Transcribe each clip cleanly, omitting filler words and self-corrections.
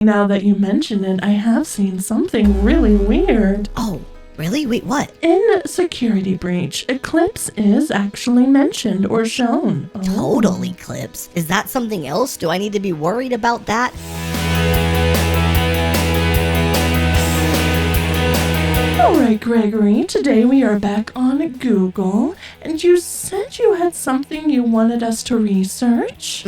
Now that you mention it, I have seen something really weird. Oh, really? Wait, what? In Security Breach, Eclipse is actually mentioned or shown. Total eclipse? Is that something else? Do I need to be worried about that? Alright, Gregory, today we are back on Google, and you said you had something you wanted us to research?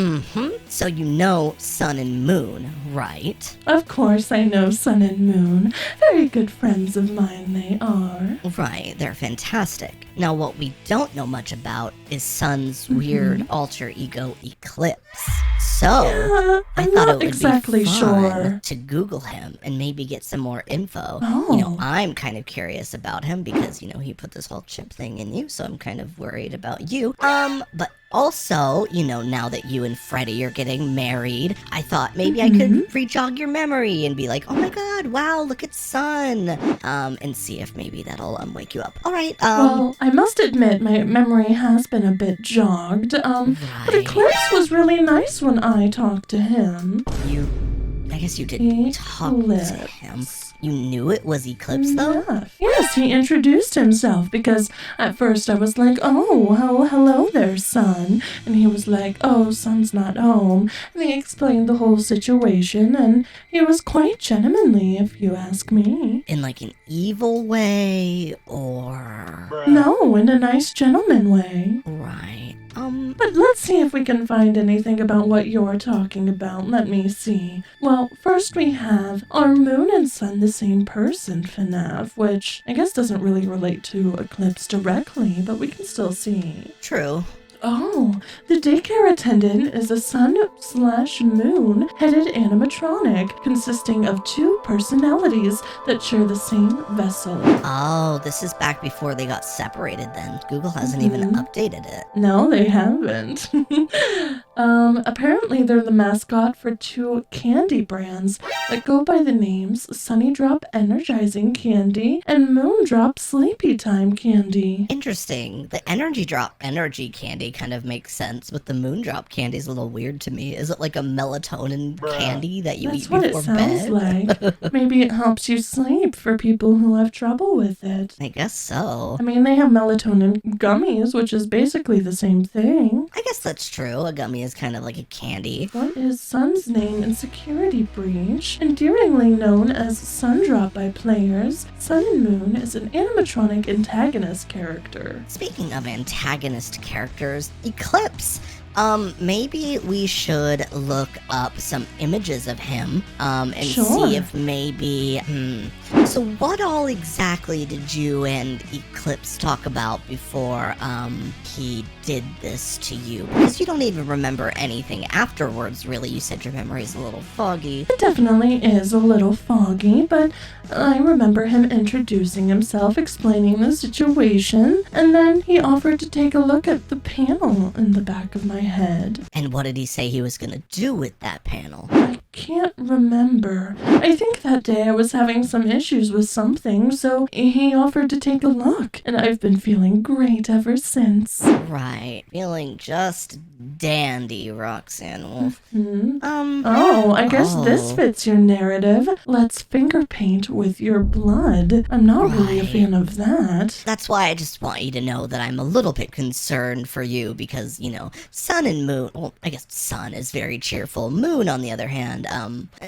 So you know Sun and Moon, right? Of course I know Sun and Moon. Very good friends of mine they are. Right, they're fantastic. Now what we don't know much about is Sun's weird alter ego Eclipse. So, I thought it would exactly be fun sure to Google him and maybe get some more info. Oh. You know, I'm kind of curious about him because, you know, he put this whole chip thing in you, so I'm kind of worried about you. But also, you know, now that you and Freddie are getting married, I thought maybe I could re-jog your memory and be like, oh my god, wow, look at Sun, and see if maybe that'll wake you up. All right, Well, I must admit my memory has been a bit jogged, but Eclipse was really nice when I talked to him. I guess you did talk to him. You knew it was Eclipse, though? Yeah. Yes, he introduced himself because at first I was like, oh, hello there, Sun. And he was like, oh, Sun's not home. And he explained the whole situation, and he was quite gentlemanly, if you ask me. In like an evil way, or... No, in a nice gentleman way. Right. But let's see if we can find anything about what you're talking about. Let me see. Well, first we have, are Moon and Sun the same person, FNAF, which I guess doesn't really relate to Eclipse directly, but we can still see. True. Oh, the daycare attendant is a Sun/Moon headed animatronic consisting of two personalities that share the same vessel. Oh, this is back before they got separated then. Google hasn't even updated it. No, they haven't. Apparently they're the mascot for two candy brands that go by the names Sunny Drop Energizing Candy and Moon Drop Sleepy Time Candy. Interesting. The energy candy kind of makes sense, but the Moon Drop candy is a little weird to me. Is it like a melatonin candy that you eat before bed? That's what it sounds like. Maybe it helps you sleep for people who have trouble with it. I guess so. I mean, they have melatonin gummies, which is basically the same thing. I guess that's true. A gummy is kind of like a candy. What is Sun's name in Security Breach? Endearingly known as Sundrop by players, Sun and Moon is an animatronic antagonist character. Speaking of antagonist characters, Eclipse. Maybe we should look up some images of him, and see if maybe, So what all exactly did you and Eclipse talk about before, he did this to you? Because you don't even remember anything afterwards, really. You said your memory's a little foggy. It definitely is a little foggy, but I remember him introducing himself, explaining the situation, and then he offered to take a look at the panel in the back of my head. And what did he say he was gonna do with that panel? I can't remember. I think that day I was having some issues with something, so he offered to take a look, and I've been feeling great ever since. Right. Feeling just dandy, Roxanne Wolf. I guess this fits your narrative. Let's finger paint with your blood. I'm not really a fan of that. That's why I just want you to know that I'm a little bit concerned for you because, you know, Sun and Moon, well, I guess Sun is very cheerful. Moon, on the other hand,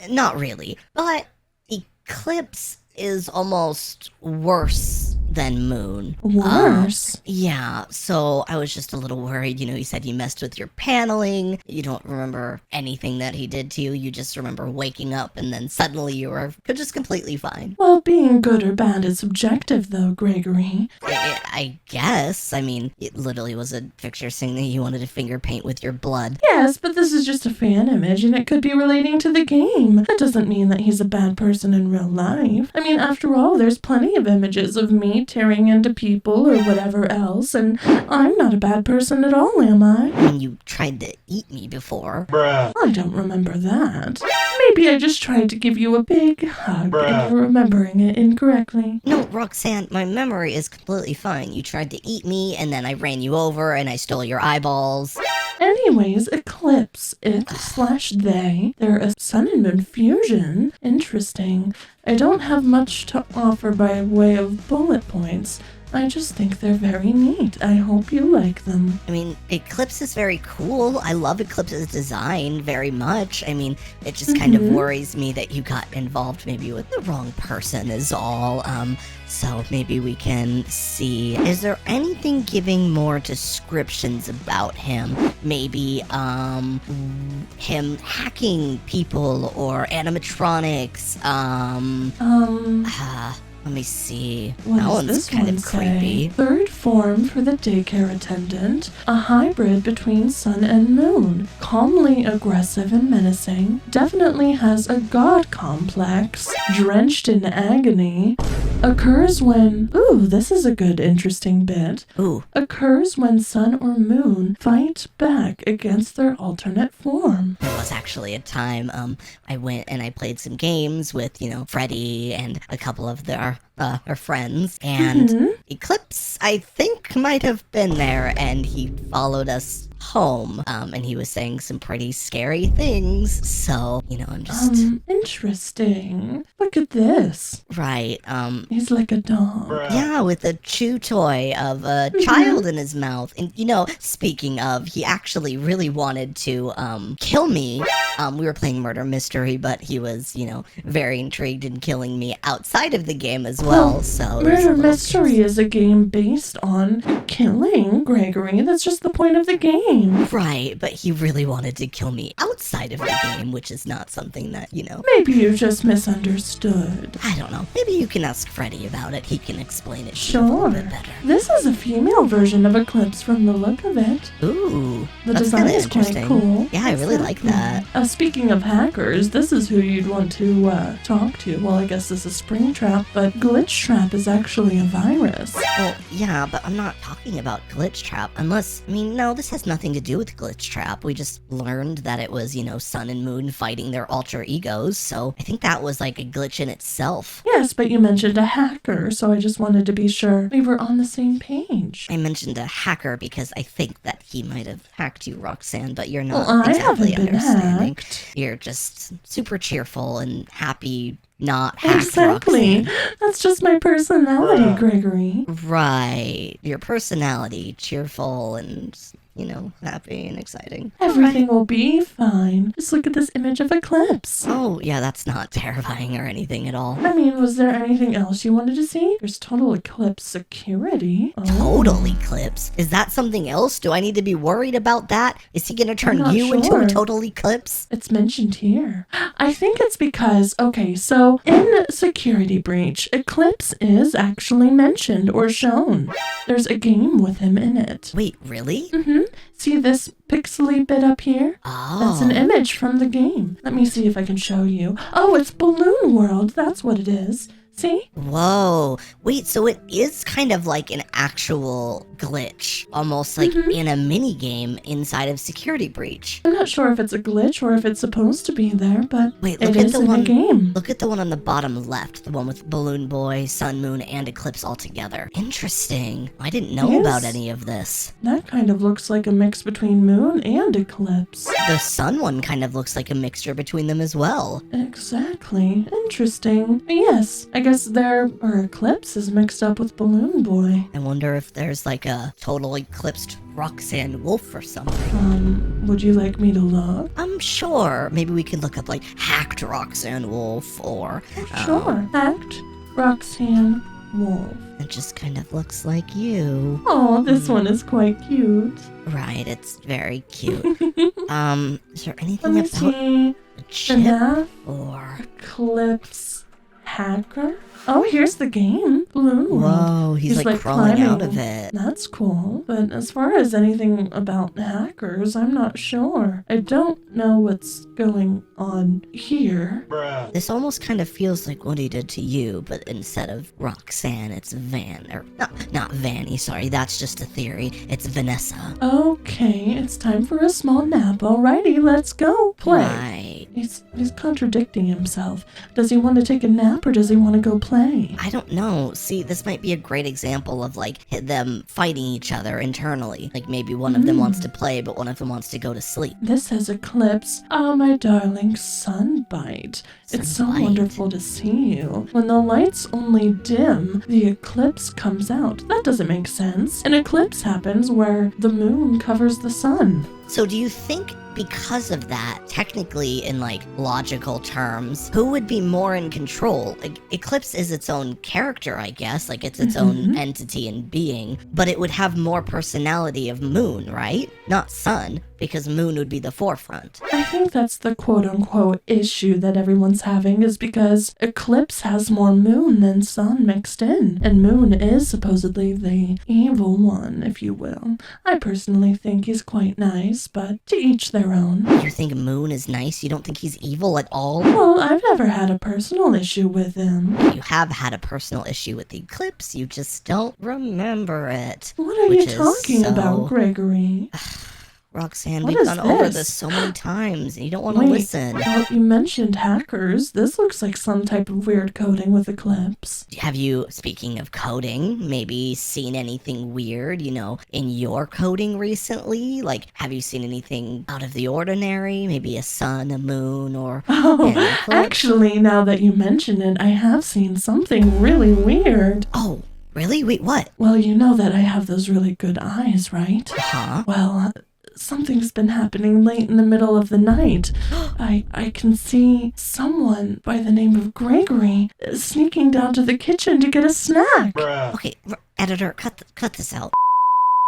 not really. But Eclipse is almost worse than Moon. Worse? Yeah, so I was just a little worried. You know, you said you messed with your paneling. You don't remember anything that he did to you. You just remember waking up and then suddenly you were just completely fine. Well, being good or bad is subjective though, Gregory. I guess. I mean, it literally was a picture saying that you wanted to finger paint with your blood. Yes, but this is just a fan image and it could be relating to the game. That doesn't mean that he's a bad person in real life. I mean, after all, there's plenty of images of me tearing into people or whatever else, and I'm not a bad person at all, am I? When you tried to eat me before. I don't remember that. Maybe I just tried to give you a big hug and you're remembering it incorrectly. No, Roxanne, my memory is completely fine. You tried to eat me, and then I ran you over, and I stole your eyeballs. Anyways, Eclipse, it/they, they're a sun and moon fusion. Interesting. I don't have much to offer by way of bullet points. I just think they're very neat. I hope you like them. I mean, Eclipse is very cool. I love Eclipse's design very much. I mean, it just kind of worries me that you got involved maybe with the wrong person is all. So maybe we can see. Is there anything giving more descriptions about him? Maybe, him hacking people or animatronics, let me see. That one's kind of creepy. Third form for the daycare attendant, a hybrid between sun and moon. Calmly aggressive and menacing. Definitely has a god complex. Drenched in agony. Occurs when... Ooh, this is a good, interesting bit. Ooh. Occurs when sun or moon fight back against their alternate form. There was actually a time, I went and I played some games with, Freddy and a couple of their friends, and Eclipse, I think, might have been there, and he followed us home, and he was saying some pretty scary things, so, I'm just... Interesting. Look at this. Right, He's like a dog. Yeah, with a chew toy of a child in his mouth, and, speaking of, he actually really wanted to, kill me. We were playing Murder Mystery, but he was, very intrigued in killing me outside of the game as well, so... Murder Mystery is a game based on killing Gregory. That's just the point of the game. Right, but he really wanted to kill me outside of the game, which is not something that, Maybe you just misunderstood. I don't know. Maybe you can ask Freddy about it. He can explain it to you a Sure. little bit better. This is a female version of Eclipse from the look of it. Ooh, The that's design kinda is quite interesting. cool. Yeah, I really like that. Speaking of hackers, this is who you'd want to talk to. Well, I guess this is Springtrap, but Glitchtrap is actually a virus. Well, yeah, but I'm not talking about Glitchtrap unless, no, this has nothing to do with Glitchtrap. We just learned that it was, Sun and Moon fighting their alter egos, so I think that was like a glitch in itself. Yes, but you mentioned a hacker, so I just wanted to be sure we were on the same page. I mentioned a hacker because I think that he might have hacked you, Roxanne, but you're not Well, I exactly haven't been understanding. hacked. You're just super cheerful and happy, not hacked, Exactly. Roxanne. That's just my personality, Gregory. Right. Your personality, cheerful and, happy and exciting. Everything will be fine. Just look at this image of Eclipse. Oh, yeah, that's not terrifying or anything at all. I mean, was there anything else you wanted to see? There's total Eclipse security. Oh. Total eclipse? Is that something else? Do I need to be worried about that? Is he gonna turn not you into sure. a total eclipse? It's mentioned here. I think it's because, okay, so in Security Breach, Eclipse is actually mentioned or shown. There's a game with him in it. Wait, really? See this pixely bit up here? Oh. That's an image from the game. Let me see if I can show you. Oh, it's Balloon World. That's what it is. See? Whoa. Wait, so it is kind of like an actual glitch. Almost like in a mini game inside of Security Breach. I'm not sure if it's a glitch or if it's supposed to be there, but Wait, it look at is the in one. the game. Look at the one on the bottom left, the one with Balloon Boy, Sun, Moon, and Eclipse all together. Interesting. I didn't know Yes. about any of this. That kind of looks like a mix between Moon and Eclipse. The Sun one kind of looks like a mixture between them as well. Exactly. Interesting. Yes, I guess their Eclipse is mixed up with Balloon Boy. I wonder if there's like a total eclipsed Roxanne Wolf or something. Would you like me to look? I'm sure. Maybe we can look up like hacked Roxanne Wolf or Sure. Hacked Roxanne Wolf. it just kind of looks like you. Oh, this one is quite cute. Right, it's very cute. Is there Let anything me about see. a chip FNAF or Eclipse Hacker. Oh, here's the game. Balloon World. Whoa, he's like crawling out of it. That's cool. But as far as anything about hackers, I'm not sure. I don't know what's going on here. This almost kind of feels like what he did to you, but instead of Roxanne, it's Van. Or, not Vanny, sorry. That's just a theory. It's Vanessa. Okay, it's time for a small nap. Alrighty, let's go. Play. Right. He's contradicting himself. Does he want to take a nap or does he want to go play? I don't know. See, this might be a great example of like them fighting each other internally. Like maybe one of them wants to play, but one of them wants to go to sleep. This says Eclipse. Oh, my darling Sunbite. It's so wonderful to see you. When the lights only dim, the eclipse comes out. That doesn't make sense. An eclipse happens where the moon covers the sun. So do you think because of that, technically in like logical terms, who would be more in control? Like Eclipse is its own character, I guess, like it's its own entity and being, but it would have more personality of Moon, right? Not Sun, because Moon would be the forefront. I think that's the quote-unquote issue that everyone's having, is because Eclipse has more Moon than Sun mixed in, and Moon is supposedly the evil one, if you will. I personally think he's quite nice, but to each their own. You think Moon is nice? You don't think he's evil at all? Well, I've never had a personal issue with him. You have had a personal issue with the Eclipse, you just don't remember it. What are you talking about, Gregory? Roxanne, we've gone over this so many times, and you don't want to listen. Well, you mentioned hackers. This looks like some type of weird coding with Eclipse. Have you, speaking of coding, maybe seen anything weird, in your coding recently? Like, have you seen anything out of the ordinary? Maybe a sun, a moon, or an eclipse? Actually, now that you mention it, I have seen something really weird. Oh, really? Wait, what? Well, you know that I have those really good eyes, right? Huh? Well, something's been happening late in the middle of the night. I can see someone by the name of Gregory sneaking down to the kitchen to get a snack. Okay, editor, cut this out.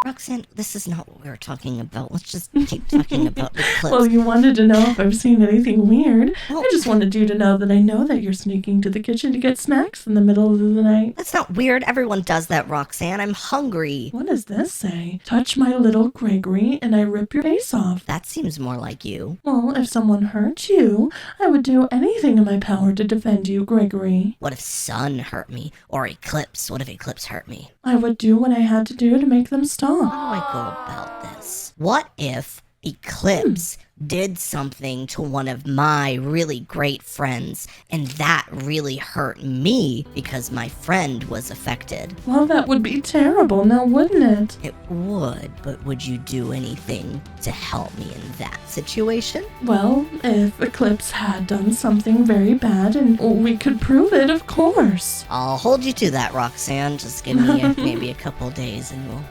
Roxanne, this is not what we were talking about. Let's just keep talking about the Eclipse. Well, you wanted to know if I've seen anything weird. Well, I just wanted you to know that I know that you're sneaking to the kitchen to get snacks in the middle of the night. That's not weird. Everyone does that, Roxanne. I'm hungry. What does this say? Touch my little Gregory and I rip your face off. That seems more like you. Well, if someone hurt you, I would do anything in my power to defend you, Gregory. What if Sun hurt me? Or Eclipse? What if Eclipse hurt me? I would do what I had to do to make them stop. How do I go about this? What if Eclipse did something to one of my really great friends, and that really hurt me because my friend was affected? Well, that would be terrible, now wouldn't it? It would, but would you do anything to help me in that situation? Well, if Eclipse had done something very bad and we could prove it, of course. I'll hold you to that, Roxanne. Just give me maybe a couple days and we'll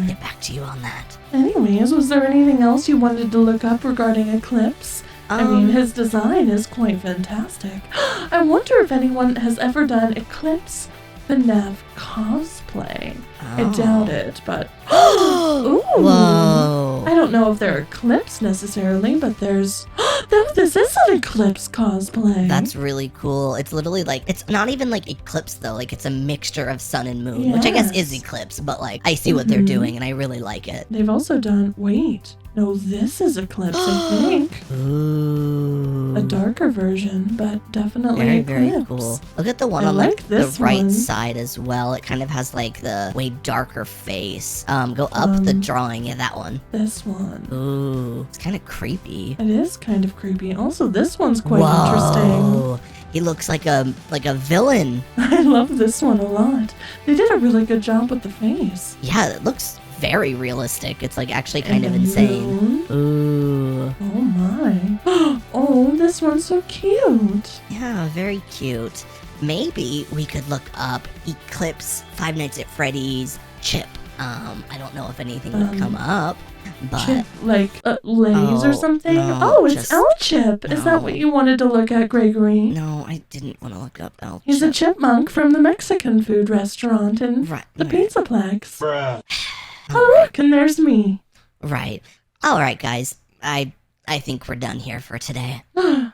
get back to you on that. Anyways, was there anything else you wanted to look up regarding Eclipse? I mean, his design is quite fantastic. I wonder if anyone has ever done Eclipse FNAF cosplay. I doubt it, but... Ooh! Whoa! I don't know if they're Eclipse necessarily, but there's... This is an Eclipse cosplay. That's really cool. It's literally like, it's not even like Eclipse though, like it's a mixture of sun and moon, which I guess is Eclipse, but like, I see what they're doing and I really like it. They've also done... Wait. No, this is Eclipse, I think. Ooh. A darker version, but definitely very, Eclipse. very cool. Look at the one on like the this right one. side as well. It kind of has like the way darker face. Go up the drawing. Yeah, that one. This one. Ooh, it's kind of creepy. It is kind of creepy. Also, this one's quite Whoa. interesting. He looks like a villain. I love this one a lot. They did a really good job with the face. Yeah, it looks very realistic. It's like actually kind of insane. Ooh. Oh my. Oh, this one's so cute. Yeah, very cute. Maybe we could look up Eclipse Five Nights at Freddy's chip. I don't know if anything would come up, but... Chip, like Lay's or something? No, it's L-Chip. No. Is that what you wanted to look at, Gregory? No, I didn't want to look up L-Chip. He's a chipmunk from the Mexican food restaurant in the Pizzaplex. Bruh. Oh, look, and there's me. Right. All right, guys. I think we're done here for today.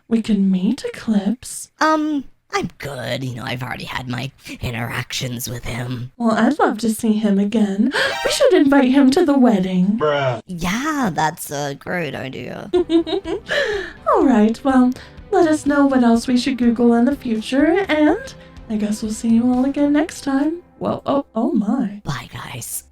We can meet Eclipse. I I'm good. I've already had my interactions with him. Well, I'd love to see him again. We should invite him to the wedding. Bruh. Yeah, that's a great idea. Alright, well, let us know what else we should Google in the future, and I guess we'll see you all again next time. Well, oh my. Bye, guys.